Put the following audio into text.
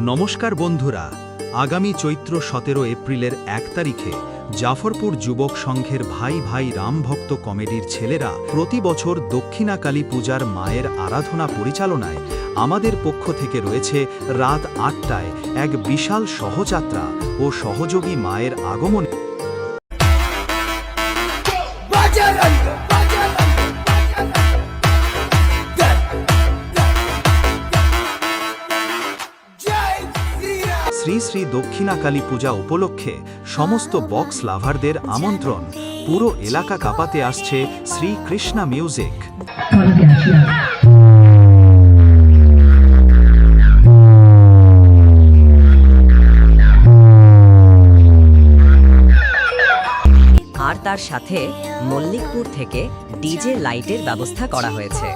নমস্কার বন্ধুরা, আগামী চৈত্র 17 এপ্রিলের 1 তারিখে জাফরপুর যুবক সংঘের ভাই ভাই রামভক্ত কমেডির ছেলেরা প্রতি বছর দক্ষিণাকালী পূজার মায়ের আরাধনা পরিচালনায় আমাদের পক্ষ থেকে রয়েছে রাত 8টায় এক বিশাল শোভাযাত্রা ও সহযোগী মায়ের আগমন। শ্রী শ্রী দক্ষিণাকালী পূজা উপলক্ষে সমস্ত বক্স লাভারদের আমন্ত্রণ। পুরো এলাকা কাঁপাতে আসছে শ্রী কৃষ্ণা মিউজিক। আর তার সাথে মল্লিকপুর থেকে ডিজে লাইটের ব্যবস্থা করা হয়েছে।